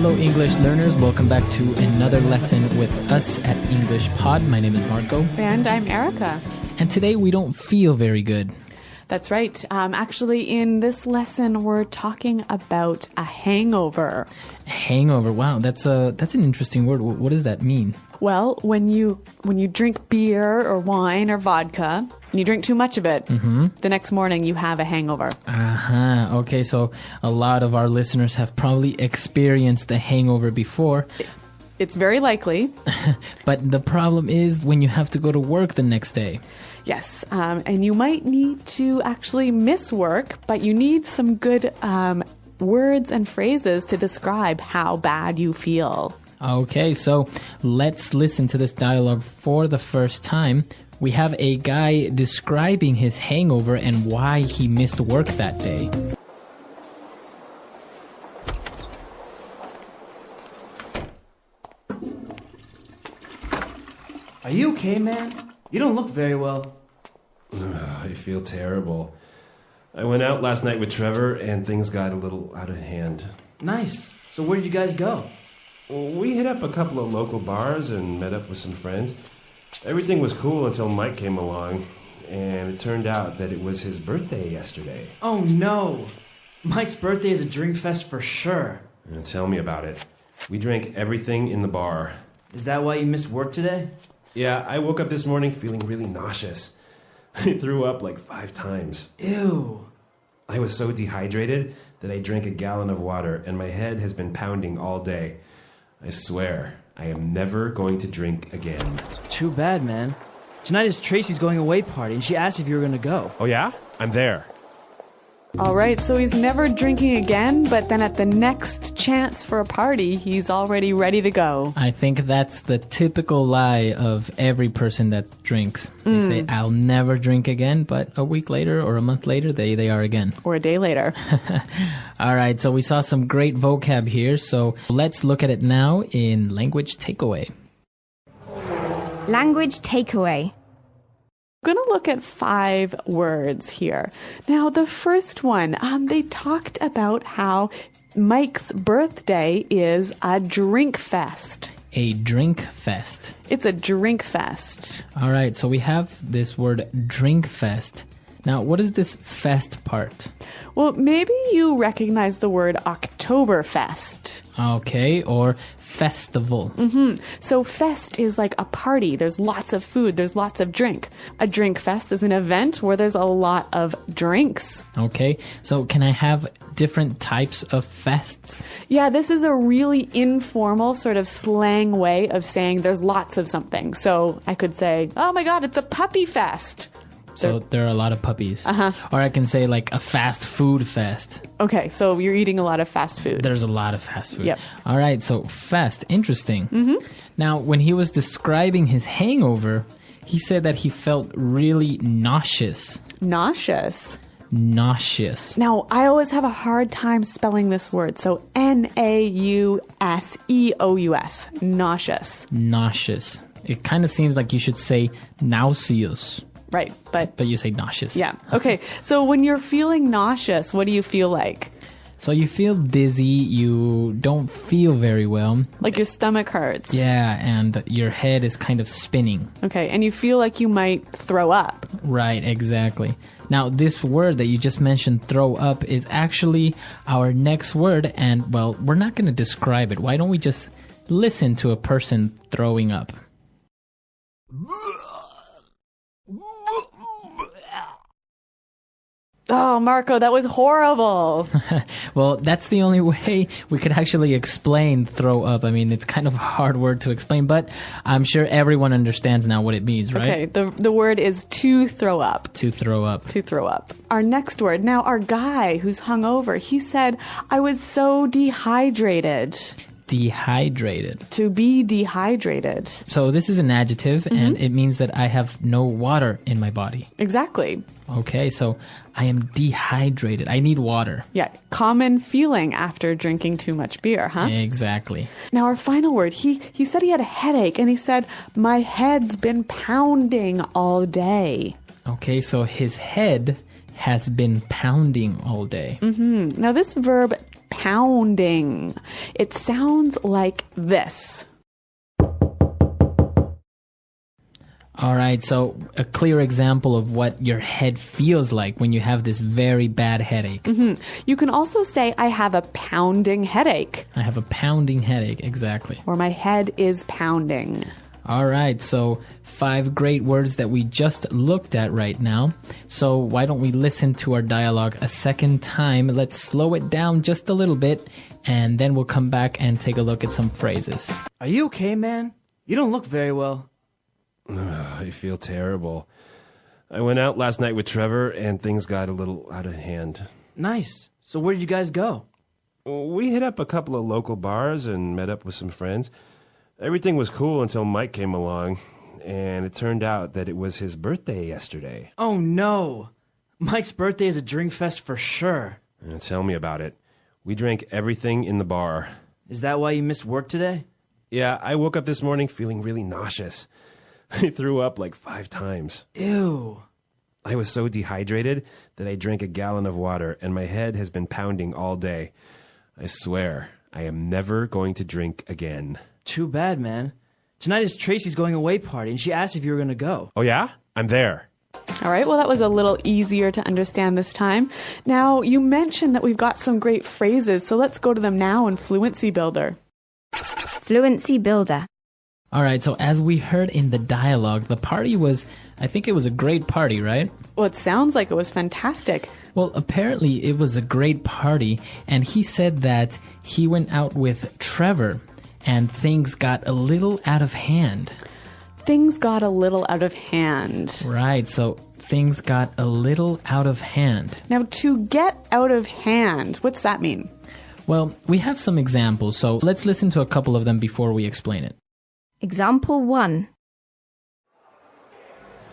Hello, English learners. Welcome back to another lesson with us at English Pod. My name is Marco. And I'm Erica. And today we don't feel very good. That's right. Actually, in this lesson, we're talking about a hangover. Hangover. Wow, that's an interesting word. What does that mean? Well, when you drink beer or wine or vodka, and you drink too much of it, the next morning you have a hangover. Okay, so a lot of our listeners have probably experienced a hangover before. It's very likely. But the problem is when you have to go to work the next day. Yes, and you might need to actually miss work, but you need some good words and phrases to describe how bad you feel. Okay, so let's listen to this dialogue for the first time. We have a guy describing his hangover and why he missed work that day. Are you okay, man? You don't look very well. I feel terrible. I went out last night with Trevor and things got a little out of hand. Nice. So where did you guys go? We hit up a couple of local bars and met up with some friends. Everything was cool until Mike came along, and it turned out that it was his birthday yesterday. Oh no! Mike's birthday is a drink fest for sure. Tell me about it. We drank everything in the bar. Is that why you missed work today? Yeah, I woke up this morning feeling really nauseous. I threw up like 5 times. Ew. I was so dehydrated that I drank a gallon of water, and my head has been pounding all day. I swear, I am never going to drink again. Too bad, man. Tonight is Tracy's going away party, and she asked if you were going to go. Oh yeah? I'm there. All right, so he's never drinking again, but then at the next chance for a party, he's already ready to go. I think that's the typical lie of every person that drinks. They say, I'll never drink again, but a week later or a month later, they are again. Or a day later. All right, so we saw some great vocab here, so let's look at it now in Language Takeaway. Language takeaway. We're going to look at 5 words here. Now, the first one, they talked about how Mike's birthday is a drink fest. A drink fest. It's a drink fest. All right, so we have this word drink fest. Now, what is this fest part? Well, maybe you recognize the word Oktoberfest. Okay, or festival. So fest is like a party. There's lots of food. There's lots of drink. A drink fest is an event where there's a lot of drinks. Okay, so can I have different types of fests? Yeah, this is a really informal sort of slang way of saying there's lots of something. So I could say, oh my God, it's a puppy fest. So there are a lot of puppies. Or I can say like a fast food fest. Okay, so you're eating a lot of fast food. There's a lot of fast food. Yep. All right, so fest. Interesting. Now, when he was describing his hangover, he said that he felt really nauseous. Nauseous. Nauseous. Now, I always have a hard time spelling this word. So N-A-U-S-E-O-U-S. Nauseous. Nauseous. It kind of seems like you should say nauseous. Right, but you say nauseous. Yeah. Okay. So when you're feeling nauseous, what do you feel like? So you feel dizzy, you don't feel very well. Like your stomach hurts. Yeah, and your head is kind of spinning. Okay, and you feel like you might throw up. Right, exactly. Now, this word that you just mentioned, throw up, is actually our next word, and, well, we're not going to describe it. Why don't we just listen to a person throwing up? Oh, Marco, that was horrible. Well, that's the only way we could actually explain throw up. I mean, it's kind of a hard word to explain, but I'm sure everyone understands now what it means, right? Okay, the word is to throw up. To throw up. To throw up. Our next word. Now, our guy who's hungover, he said, I was so dehydrated. Dehydrated. To be dehydrated. So this is an adjective, and it means that I have no water in my body. Exactly. Okay, so I am dehydrated. I need water. Yeah, common feeling after drinking too much beer, huh? Exactly. Now, our final word, he said he had a headache, and he said, my head's been pounding all day. Okay, so his head has been pounding all day. Now, this verb pounding. It sounds like this. All right, so a clear example of what your head feels like when you have this very bad headache. You can also say, I have a pounding headache. I have a pounding headache, exactly. Or my head is pounding. All right, so 5 great words that we just looked at right now. So why don't we listen to our dialogue a second time? Let's slow it down just a little bit, and then we'll come back and take a look at some phrases. Are you okay, man? You don't look very well. I feel terrible. I went out last night with Trevor, and things got a little out of hand. Nice. So where did you guys go? We hit up a couple of local bars and met up with some friends. Everything was cool until Mike came along, and it turned out that it was his birthday yesterday. Oh, no. Mike's birthday is a drink fest for sure. Tell me about it. We drank everything in the bar. Is that why you missed work today? Yeah, I woke up this morning feeling really nauseous. I threw up like 5 times. Ew. I was so dehydrated that I drank a gallon of water, and my head has been pounding all day. I swear, I am never going to drink again. Too bad, man. Tonight is Tracy's going away party, and she asked if you were going to go. Oh yeah? I'm there. All right, well, that was a little easier to understand this time. Now, you mentioned that we've got some great phrases, so let's go to them now in Fluency Builder. Fluency Builder. All right, so as we heard in the dialogue, the party was, I think it was a great party, right? Well, it sounds like it was fantastic. Well, apparently it was a great party, and he said that he went out with Trevor, and things got a little out of hand. Things got a little out of hand. Right, so things got a little out of hand. Now, to get out of hand, what's that mean? Well, we have some examples, so let's listen to a couple of them before we explain it. Example 1.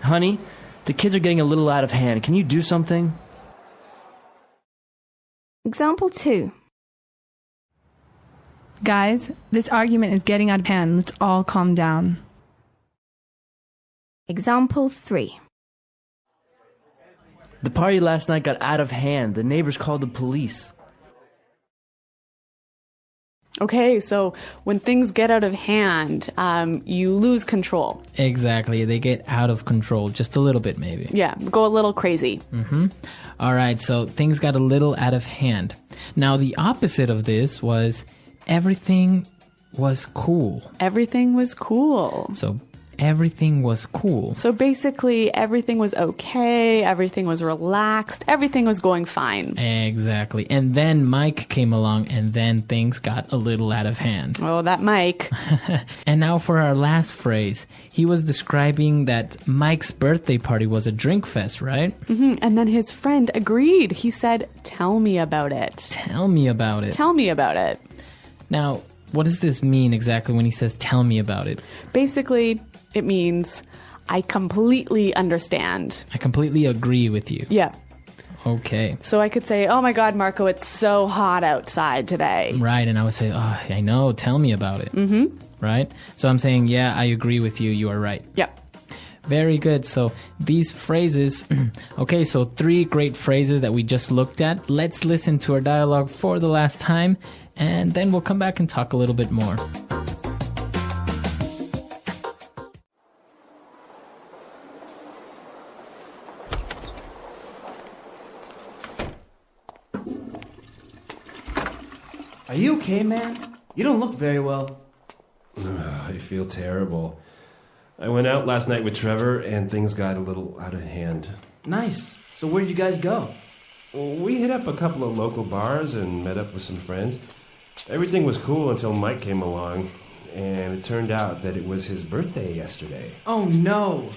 Honey, the kids are getting a little out of hand. Can you do something? Example 2. Guys, this argument is getting out of hand. Let's all calm down. Example 3. The party last night got out of hand. The neighbors called the police. Okay, so when things get out of hand, you lose control. Exactly, they get out of control, just a little bit maybe. Yeah, go a little crazy. All right, so things got a little out of hand. Now, the opposite of this was everything was cool. Everything was cool. So everything was cool. So basically, everything was okay, everything was relaxed, everything was going fine. Exactly. And then Mike came along, and then things got a little out of hand. Oh, that Mike. And now for our last phrase. He was describing that Mike's birthday party was a drink fest, right? And then his friend agreed. He said, tell me about it. Tell me about it. Tell me about it. Now, what does this mean exactly when he says, tell me about it? Basically, it means I completely understand. I completely agree with you. Yeah. Okay. So I could say, oh my God, Marco, it's so hot outside today. Right, and I would say, oh, I know, tell me about it. Right? So I'm saying, yeah, I agree with you, you are right. Yep. Very good. So these phrases, okay, so 3 great phrases that we just looked at. Let's listen to our dialogue for the last time, and then we'll come back and talk a little bit more. Are you okay, man? You don't look very well. I feel terrible. I went out last night with Trevor, and things got a little out of hand. Nice. So where did you guys go? We hit up a couple of local bars and met up with some friends. Everything was cool until Mike came along, and it turned out that it was his birthday yesterday. Oh, no.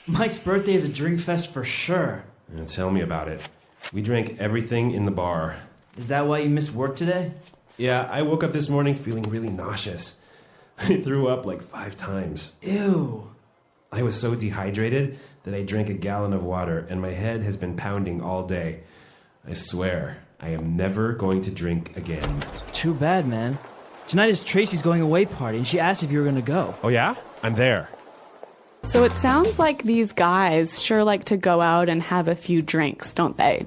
Mike's birthday is a drink fest for sure. Tell me about it. We drank everything in the bar. Is that why you missed work today? Yeah, I woke up this morning feeling really nauseous. I threw up like 5 times. Ew. I was so dehydrated that I drank a gallon of water, and my head has been pounding all day. I swear, I am never going to drink again. Too bad, man. Tonight is Tracy's going away party, and she asked if you were going to go. Oh yeah? I'm there. So it sounds like these guys sure like to go out and have a few drinks, don't they?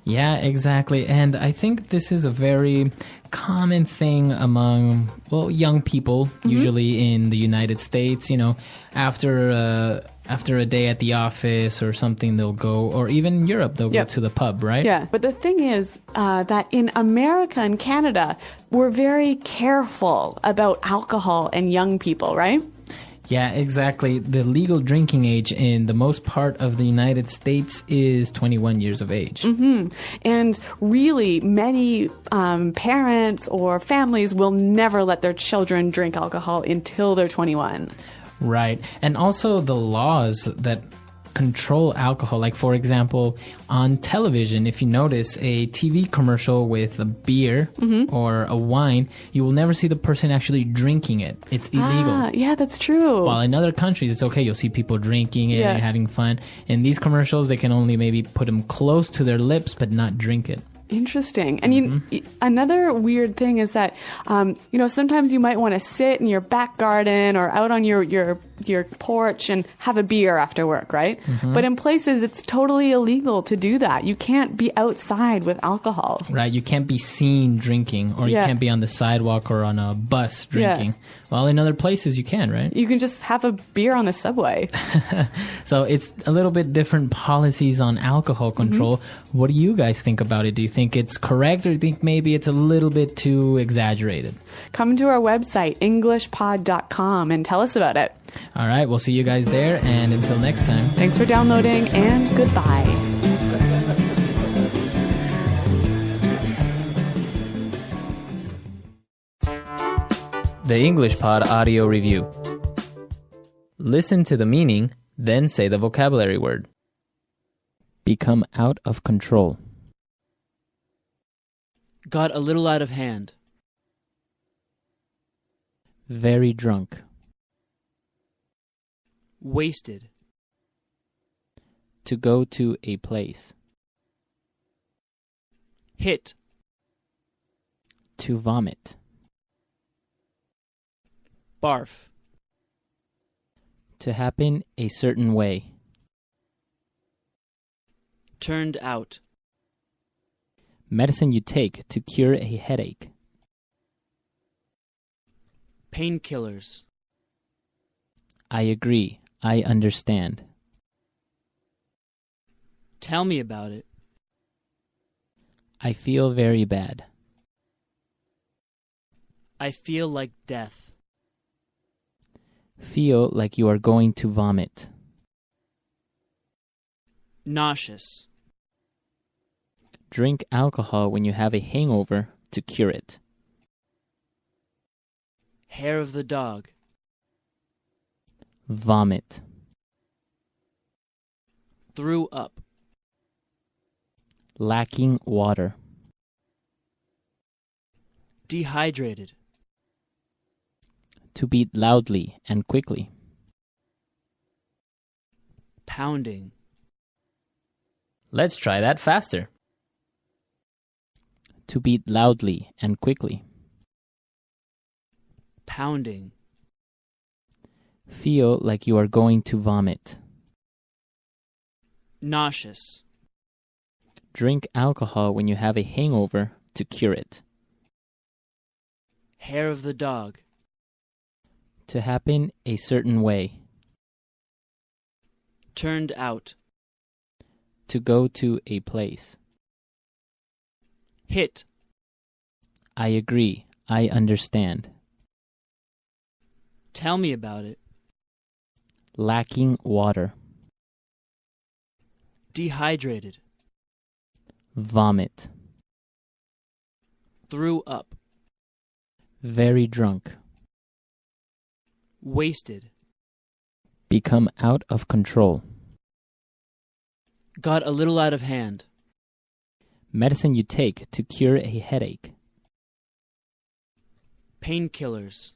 Yeah, exactly. And I think this is a very common thing among, well, young people, usually in the United States. After a day at the office or something, they'll go, or even in Europe, they'll go to the pub, right? Yeah, but the thing is that in America and Canada, we're very careful about alcohol and young people, right? Yeah, exactly. The legal drinking age in the most part of the United States is 21 years of age. And really, many parents or families will never let their children drink alcohol until they're 21. Right. And also the laws that control alcohol. Like, for example, on television, if you notice a TV commercial with a beer or a wine, you will never see the person actually drinking it. It's illegal. Yeah, that's true. While in other countries, it's okay. You'll see people drinking it and having fun. In these commercials, they can only maybe put them close to their lips, but not drink it. Interesting. And another weird thing is that, sometimes you might want to sit in your back garden or out on your porch and have a beer after work, right? But in places, it's totally illegal to do that. You can't be outside with alcohol. Right. You can't be seen drinking, or you can't be on the sidewalk or on a bus drinking. Yeah. Well, in other places, you can, right? You can just have a beer on the subway. So it's a little bit different policies on alcohol control. What do you guys think about it? Do you think it's correct, or do you think maybe it's a little bit too exaggerated? Come to our website, englishpod.com, and tell us about it. All right, we'll see you guys there, and until next time. Thanks for downloading, and goodbye. The English Pod Audio Review. Listen to the meaning, then say the vocabulary word. Become out of control. Got a little out of hand. Very drunk. Wasted. To go to a place. Hit. To vomit. Barf. To happen a certain way. Turned out. Medicine you take to cure a headache. Painkillers. I agree. I understand. Tell me about it. I feel very bad. I feel like death. Feel like you are going to vomit. Nauseous. Drink alcohol when you have a hangover to cure it. Hair of the dog. Vomit. Threw up. Lacking water. Dehydrated. To beat loudly and quickly. Pounding. Let's try that faster. To beat loudly and quickly. Pounding. Feel like you are going to vomit. Nauseous. Drink alcohol when you have a hangover to cure it. Hair of the dog. To happen a certain way. Turned out. To go to a place. Hit. I agree. I understand. Tell me about it. Lacking water. Dehydrated. Vomit. Threw up. Very drunk. Wasted. Become out of control. Got a little out of hand. Medicine you take to cure a headache. Painkillers.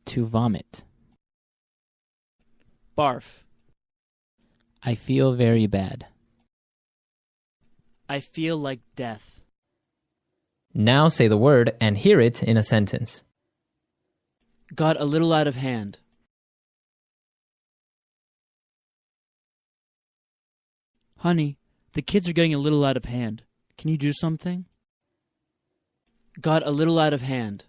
To vomit. Barf. I feel very bad. I feel like death. Now say the word and hear it in a sentence. Got a little out of hand. Honey, The kids are getting a little out of hand. Can you do something? Got a little out of hand.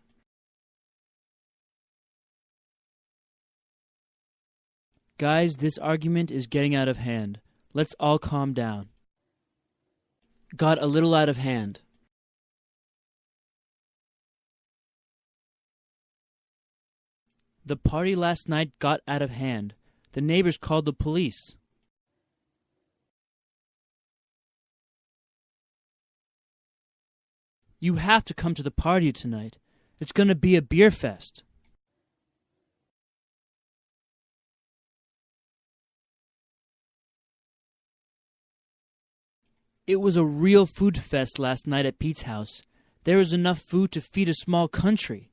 Guys, this argument is getting out of hand. Let's all calm down. Got a little out of hand. The party last night got out of hand. The neighbors called the police. You have to come to the party tonight. It's going to be a beer fest. It was a real food fest last night at Pete's house. There was enough food to feed a small country.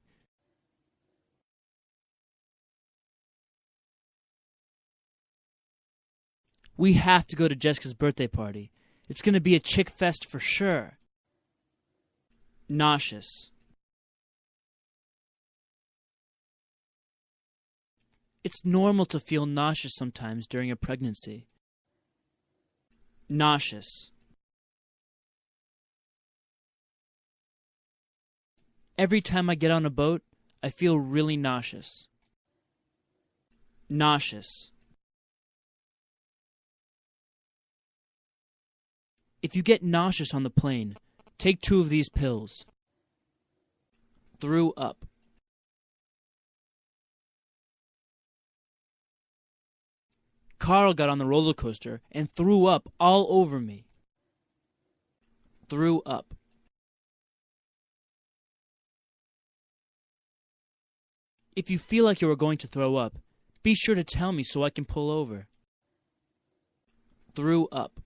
We have to go to Jessica's birthday party. It's going to be a chick fest for sure. Nauseous. It's normal to feel nauseous sometimes during a pregnancy. Nauseous. Every time I get on a boat, I feel really nauseous. Nauseous. If you get nauseous on the plane, take 2 of these pills. Threw up. Carl got on the roller coaster and threw up all over me. Threw up. If you feel like you are going to throw up, be sure to tell me so I can pull over. Threw up.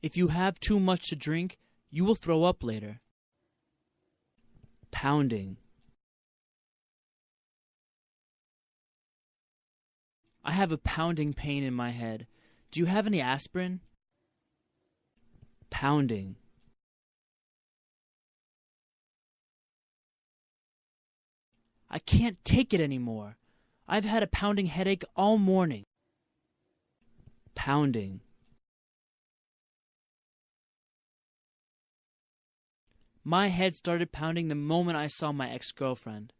If you have too much to drink, you will throw up later. Pounding. I have a pounding pain in my head. Do you have any aspirin? Pounding. I can't take it anymore. I've had a pounding headache all morning. Pounding. My head started pounding the moment I saw my ex-girlfriend.